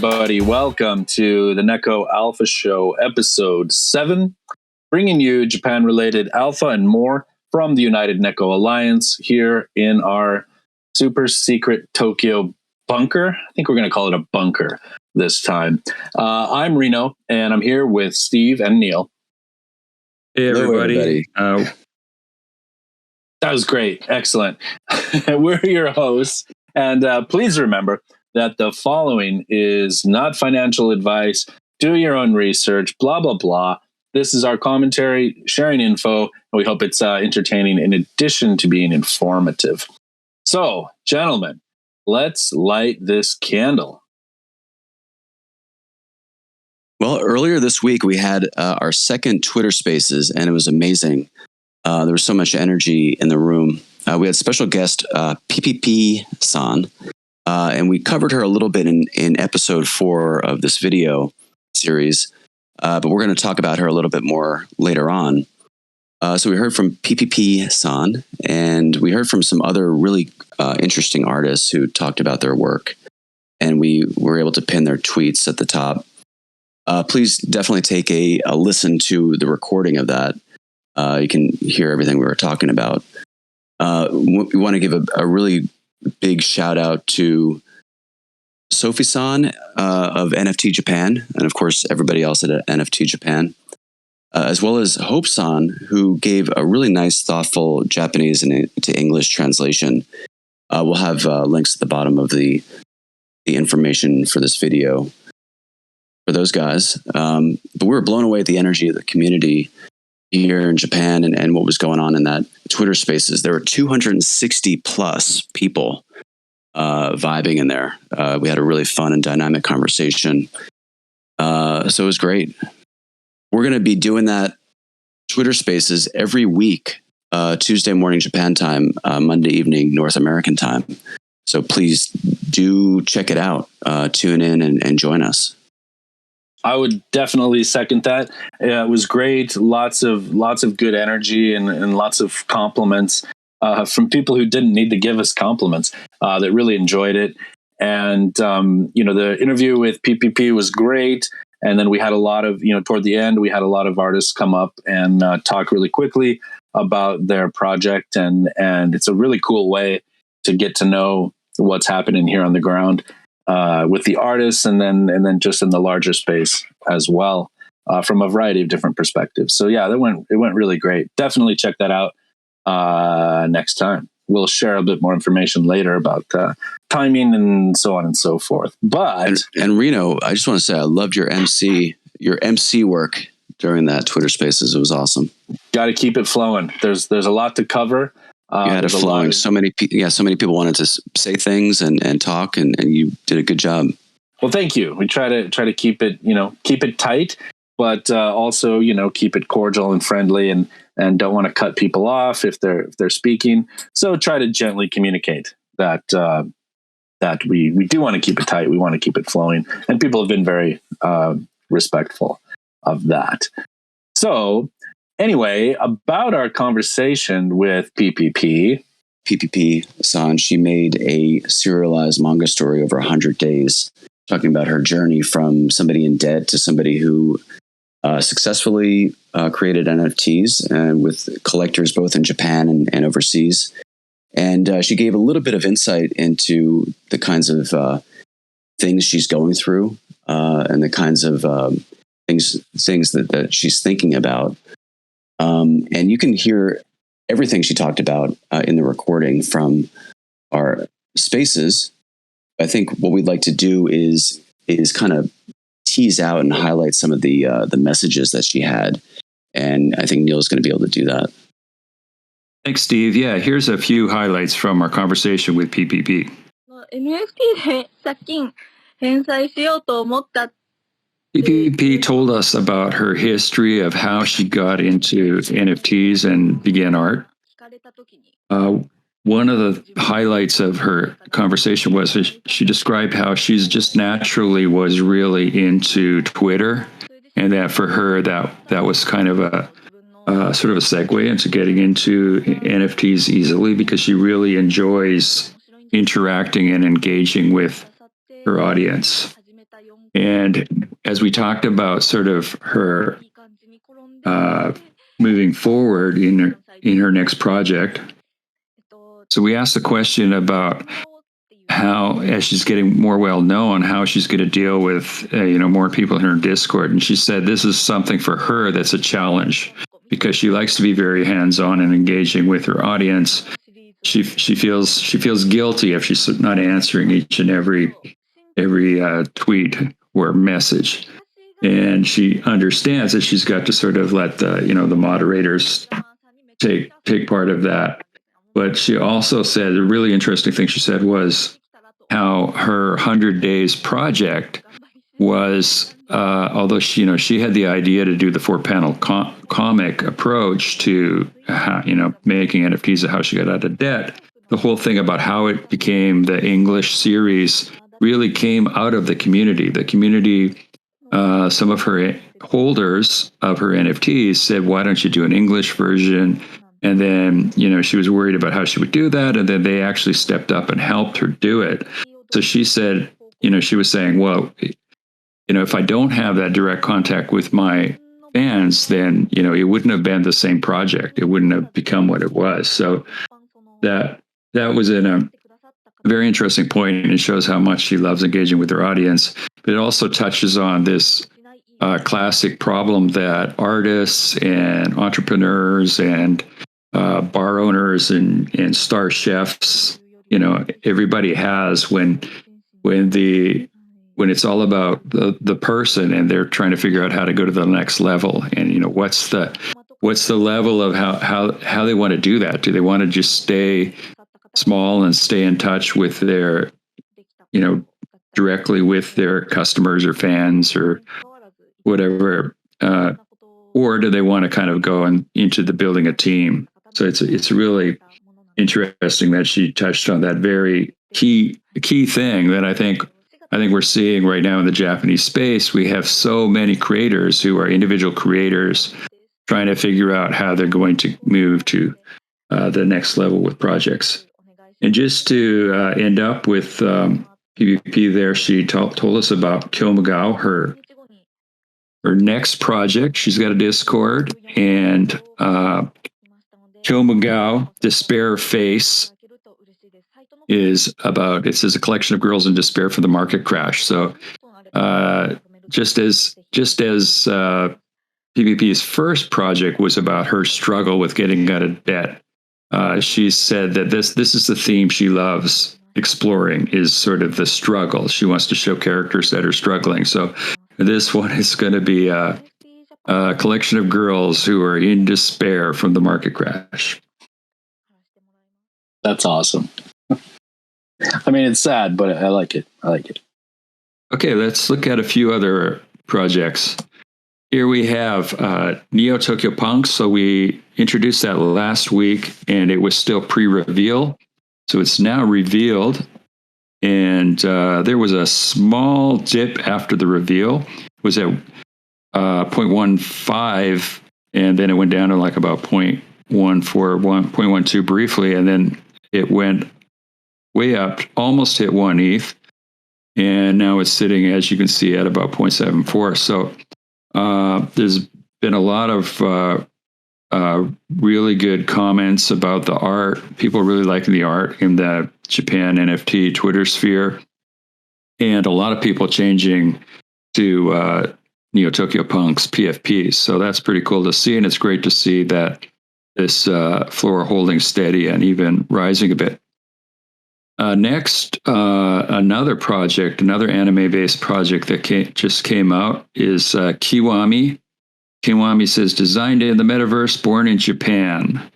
everybody. Welcome to the NEKO Alpha Show, episode 7, bringing you Japan-related alpha and more from the United NEKO Alliance here in our super secret Tokyo bunker. I think we're going to call it a bunker this time. I'm Reno, and I'm here with Steve and Neil. Hey, everybody. That was great. Excellent. We're your hosts, and please remember that the following is not financial advice. Do your own research, blah, blah, blah. This is our commentary, sharing info, and we hope it's entertaining in addition to being informative. So, gentlemen, let's light this candle. Well, earlier this week, we had our second Twitter Spaces, and it was amazing. There was so much energy in the room. We had special guest Pipipi-san, and we covered her a little bit in episode 4 of this video series, but we're going to talk about her a little bit more later on. So we heard from Pipipi-san, and we heard from some other really interesting artists who talked about their work, and we were able to pin their tweets at the top. Please definitely take a listen to the recording of that. You can hear everything we were talking about. We want to give a really big shout out to Sophie-san of NFT Japan, and of course everybody else at NFT Japan, as well as Hope-san, who gave a really nice, thoughtful Japanese to English translation. We'll have links at the bottom of the information for this video for those guys. But we were blown away at the energy of the community here in Japan and what was going on in that Twitter Spaces. There were 260 plus people vibing in there. We had a really fun and dynamic conversation. So it was great. We're going to be doing that Twitter Spaces every week, Tuesday morning Japan time, Monday evening North American time. So please do check it out. Tune in and join us. I would definitely second that. It was great. Lots of good energy and lots of compliments from people who didn't need to give us compliments that really enjoyed it. And, the interview with PPP was great. And then we had a lot of, toward the end, we had a lot of artists come up and talk really quickly about their project. And it's a really cool way to get to know what's happening here on the ground. With the artists and then just in the larger space as well, from a variety of different perspectives. So yeah, it went really great. Definitely check that out next time. We'll share a bit more information later about timing and so on and so forth. But and Reno, I just want to say I loved your MC work during that Twitter Spaces. It was awesome. Got to keep it flowing. There's a lot to cover. You had it flowing. So many people wanted to say things and talk, and you did a good job. Well, thank you. We try to keep it tight, but also keep it cordial and friendly, and don't want to cut people off if they're speaking. So try to gently communicate that we do want to keep it tight. We want to keep it flowing, and people have been very respectful of that. So. Anyway, about our conversation with Pipipi-san, she made a serialized manga story over 100 days, talking about her journey from somebody in debt to somebody who successfully created NFTs and with collectors both in Japan and overseas. And she gave a little bit of insight into the kinds of things she's going through and the kinds of things that she's thinking about. And you can hear everything she talked about in the recording from our spaces. I think what we'd like to do is kind of tease out and highlight some of the messages that she had. And I think Neil's going to be able to do that. Thanks, Steve. Yeah, here's a few highlights from our conversation with PPP. PPP told us about her history of how she got into NFTs and began art. One of the highlights of her conversation was she described how she's just naturally was really into Twitter, and that for her that was kind of a sort of a segue into getting into NFTs easily, because she really enjoys interacting and engaging with her audience. And as we talked about sort of her moving forward in her next project, so we asked the question about how, as she's getting more well known, how she's going to deal with more people in her Discord. And she said this is something for her that's a challenge because she likes to be very hands-on and engaging with her audience. She feels guilty if she's not answering each and every tweet or message, and she understands that she's got to sort of let the moderators take part of that. But she also said a really interesting thing she said was how her 100 Days project was, although she had the idea to do the 4-panel comic approach to making NFTs and how she got out of debt, the whole thing about how it became the English series really came out of the community. The community, some of her holders of her NFTs said, why don't you do an English version? And then, she was worried about how she would do that. And then they actually stepped up and helped her do it. So she said, she was saying, well, if I don't have that direct contact with my fans, then, it wouldn't have been the same project. It wouldn't have become what it was. So that was a very interesting point, and it shows how much she loves engaging with her audience. But it also touches on this classic problem that artists and entrepreneurs and bar owners and star chefs, everybody has when it's all about the person and they're trying to figure out how to go to the next level. And what's the level of how they want to do that? Do they want to just stay small and stay in touch with their directly with their customers or fans or whatever, or do they want to kind of go into the building a team? So it's really interesting that she touched on that very key thing that I think we're seeing right now in the Japanese space. We have so many creators who are individual creators trying to figure out how they're going to move to the next level with projects. And just to end up with PPP there, she told us about Kyomagao, her next project. She's got a Discord, and Kyomagao, Despair Face, is about, it says, a collection of girls in despair for the market crash. So just as PPP's first project was about her struggle with getting out of debt, she said that this is the theme she loves exploring, is sort of the struggle. She wants to show characters that are struggling. So this one is going to be a collection of girls who are in despair from the market crash. That's awesome. I mean, it's sad, but I like it. Okay, let's look at a few other projects. Here we have Neo Tokyo Punk. So we introduced that last week, and it was still pre-reveal. So it's now revealed. And there was a small dip after the reveal. It was at 0.15, and then it went down to like about 0.12 briefly, and then it went way up, almost hit 1 ETH, and now it's sitting, as you can see, at about 0.74. So there's been a lot of really good comments about the art. People really liking the art in the Japan NFT Twitter sphere, and a lot of people changing to Neo Tokyo Punk's PFPs. So that's pretty cool to see, and it's great to see that this floor holding steady and even rising a bit. Next, another project, another anime-based project that just came out is Kiwami. Kiwami says, designed in the metaverse, born in Japan.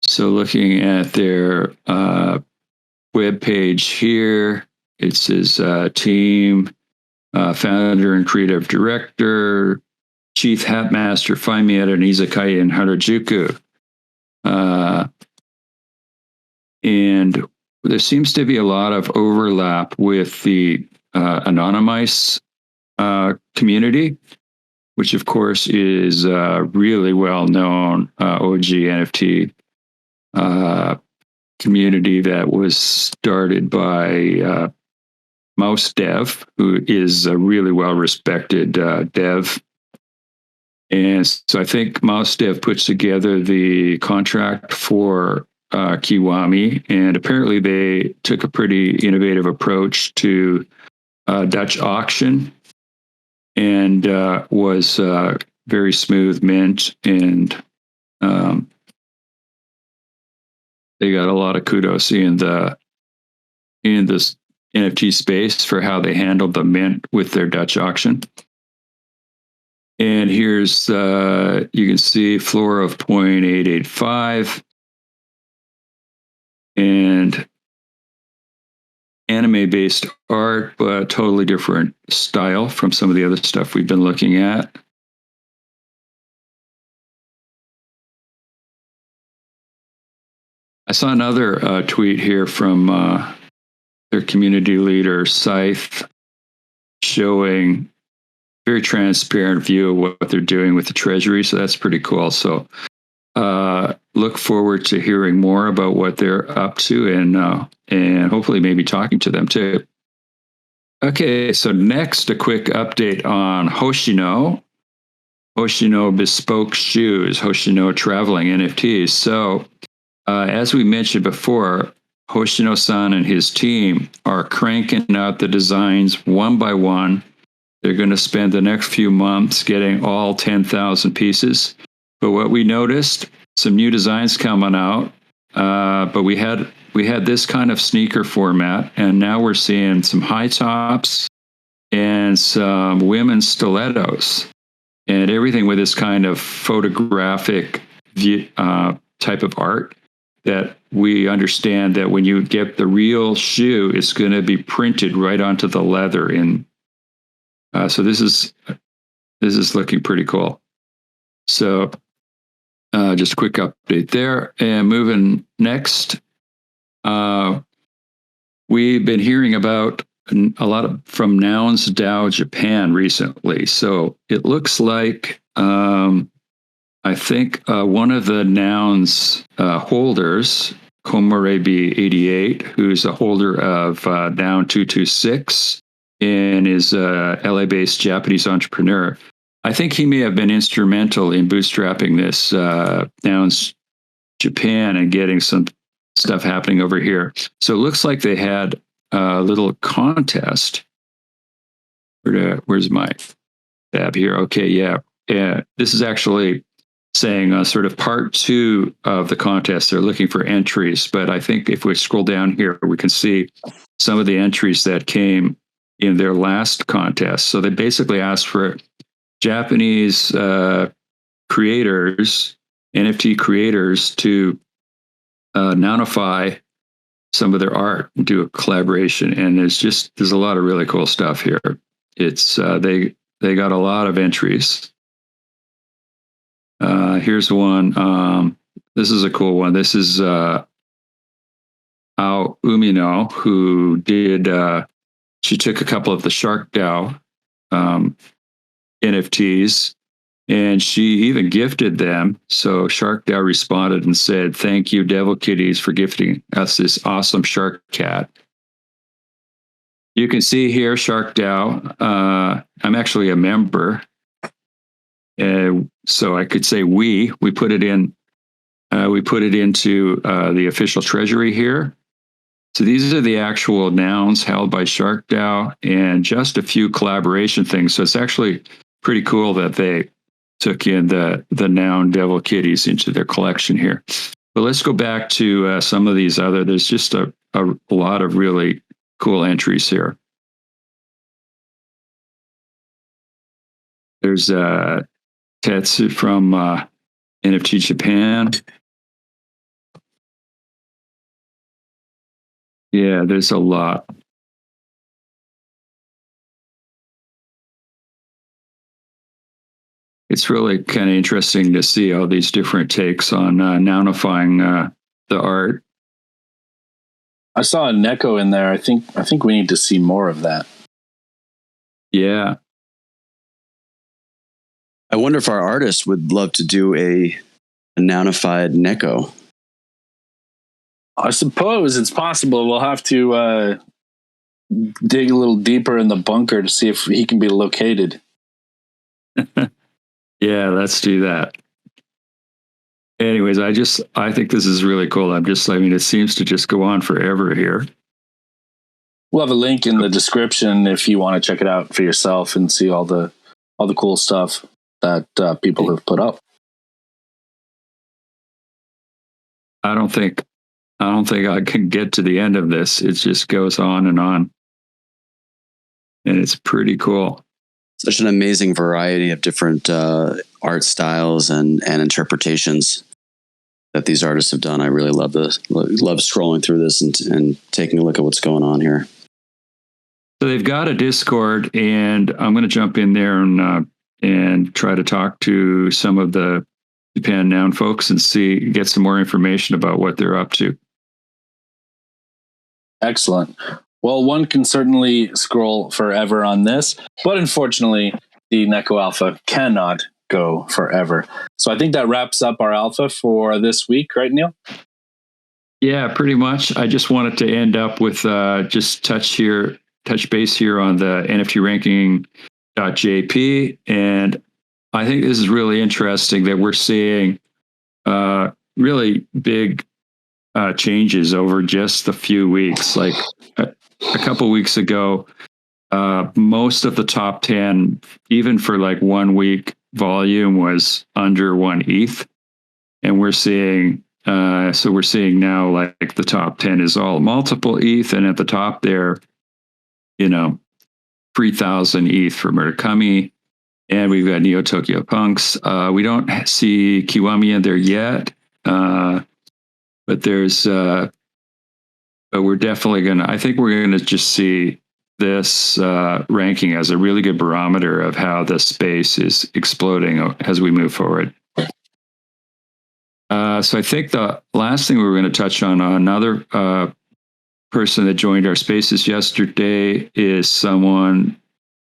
So looking at their web page here, it says team, founder and creative director, chief hat master, find me at an izakaya in Harajuku. And there seems to be a lot of overlap with the Anonymice community, which of course is really well-known OG NFT community that was started by Mouse Dev, who is a really well-respected dev. And so I think Mouse Dev puts together the contract for Kiwami, and apparently they took a pretty innovative approach to Dutch auction, and was very smooth mint, and they got a lot of kudos in this NFT space for how they handled the mint with their Dutch auction. And here's, you can see floor of 0.885 and anime-based art, but totally different style from some of the other stuff we've been looking at. I saw another tweet here from their community leader, Scythe, showing very transparent view of what they're doing with the treasury. So that's pretty cool. So look forward to hearing more about what they're up to, and hopefully maybe talking to them too. Okay, so next, a quick update on Hoshino Bespoke Shoes, Hoshino Traveling NFTs. So as we mentioned before, Hoshino-san and his team are cranking out the designs one by one. They're going to spend the next few months getting all 10,000 pieces. But what we noticed, some new designs coming out, but we had this kind of sneaker format, and now we're seeing some high tops and some women's stilettos, and everything with this kind of photographic type of art, that we understand that when you get the real shoe, it's going to be printed right onto the leather. So this is looking pretty cool. So just a quick update there. And moving next, we've been hearing about a lot from Nouns DAO Japan recently. So it looks like I think one of the Nouns holders, Komorebi88, who's a holder of Noun 226 and is a LA-based Japanese entrepreneur, I think he may have been instrumental in bootstrapping this Nouns Japan and getting some stuff happening over here. So it looks like they had a little contest. Where's my tab here? Okay, yeah. This is actually saying sort of part 2 of the contest. They're looking for entries, but I think if we scroll down here, we can see some of the entries that came in their last contest. So they basically asked for Japanese creators, NFT creators, to nounify some of their art and do a collaboration. And there's a lot of really cool stuff here. It's they got a lot of entries. Here's one. This is a cool one. This is Ao Umino, who did, she took a couple of the Shark DAO NFTs, and she even gifted them. So Shark DAO responded and said, "Thank you, Devil Kitties, for gifting us this awesome shark cat." You can see here, Shark DAO. I'm actually a member. So I could say we put it in, we put it into the official treasury here. So these are the actual nouns held by Shark DAO, and just a few collaboration things. So it's actually pretty cool that they took in the noun Devil Kitties into their collection here. But let's go back to some of these other. There's just a lot of really cool entries here. There's Tetsu from NFT Japan. Yeah, there's a lot. It's really kind of interesting to see all these different takes on nounifying the art. I saw a NEKO in there. I think we need to see more of that. Yeah. I wonder if our artists would love to do a nounified NEKO. I suppose it's possible. We'll have to dig a little deeper in the bunker to see if he can be located. Yeah, let's do that. Anyways, I think this is really cool. It seems to just go on forever here. We'll have a link in the description if you want to check it out for yourself and see all the cool stuff that people have put up. I don't think I can get to the end of this. It just goes on, and it's pretty cool. Such an amazing variety of different art styles and interpretations that these artists have done. I really love this. Love scrolling through this and taking a look at what's going on here. So they've got a Discord, and I'm going to jump in there and try to talk to some of the Japan Noun folks and get some more information about what they're up to. Excellent. Well, one can certainly scroll forever on this, but unfortunately, the NEKO Alpha cannot go forever. So I think that wraps up our alpha for this week, right, Neil? Yeah, pretty much. I just wanted to end up with just touch base here on the NFT Ranking JP, and I think this is really interesting that we're seeing really big changes over just a few weeks. Like a couple weeks ago, most of the top 10, even for like 1 week, volume was under 1 ETH, and we're seeing now like the top 10 is all multiple ETH, and at the top there, 3,000 ETH for Murakami, and we've got Neo Tokyo Punks. We don't see Kiwami in there yet, but there's but we're definitely I think we're gonna just see this ranking as a really good barometer of how the space is exploding as we move forward. So I think the last thing we were going to touch on, another person that joined our spaces yesterday, is someone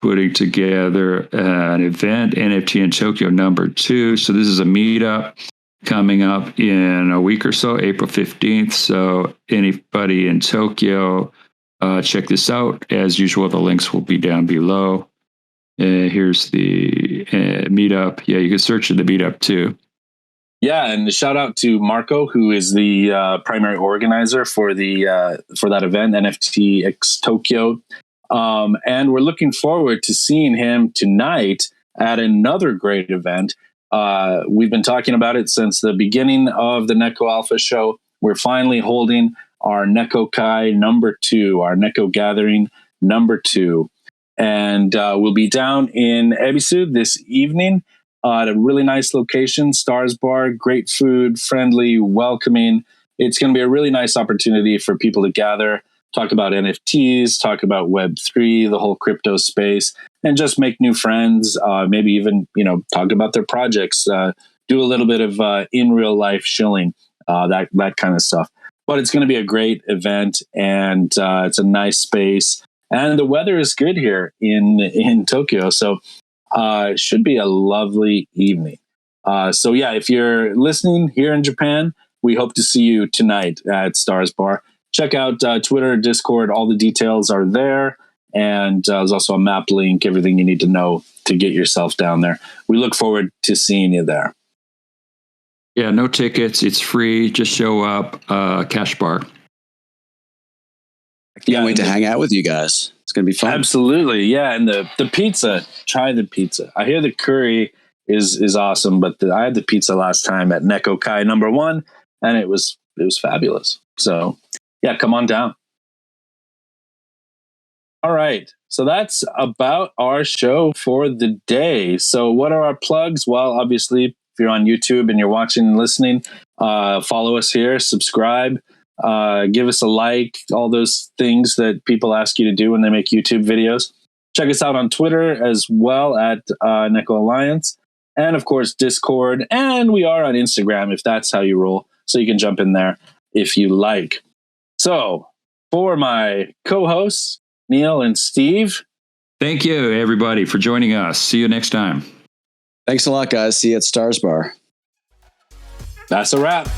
putting together an event, NFT in Tokyo #2. So this is a meetup coming up in a week or so, April 15th. So anybody in Tokyo, check this out. As usual, the links will be down below. Here's the meetup. Yeah, you can search the meetup too. Yeah, and a shout out to Marco, who is the primary organizer for that event, NFTxTokyo. And we're looking forward to seeing him tonight at another great event. We've been talking about it since the beginning of the NEKO Alpha show. We're finally holding our NEKO Kai #2, our NEKO Gathering #2. And we'll be down in Ebisu this evening at a really nice location, Stars Bar, great food, friendly, welcoming. It's going to be a really nice opportunity for people to gather, talk about NFTs, talk about Web3, the whole crypto space, and just make new friends, maybe even, talk about their projects, do a little bit of in real life shilling, that kind of stuff. But it's going to be a great event, and it's a nice space, and the weather is good here in Tokyo. So it should be a lovely evening. So yeah, if you're listening here in Japan, we hope to see you tonight at Stars Bar. Check out Twitter, Discord, all the details are there. And there's also a map link, everything you need to know to get yourself down there. We look forward to seeing you there. Yeah, no tickets. It's free. Just show up. Cash bar. I can't wait to hang out with you guys. It's going to be fun. Absolutely. Yeah. And the pizza, try the pizza. I hear the curry is awesome, but I had the pizza last time at NEKO Kai #1, and it was fabulous. So yeah, come on down. All right. So that's about our show for the day. So what are our plugs? Well, obviously, if you're on YouTube and you're watching and listening, follow us here, subscribe, give us a like, all those things that people ask you to do when they make YouTube videos. Check us out on Twitter as well at NEKO Alliance. And of course, Discord. And we are on Instagram if that's how you roll. So you can jump in there if you like. So for my co-hosts, Neil and Steve. Thank you, everybody, for joining us. See you next time. Thanks a lot, guys. See you at Stars Bar. That's a wrap.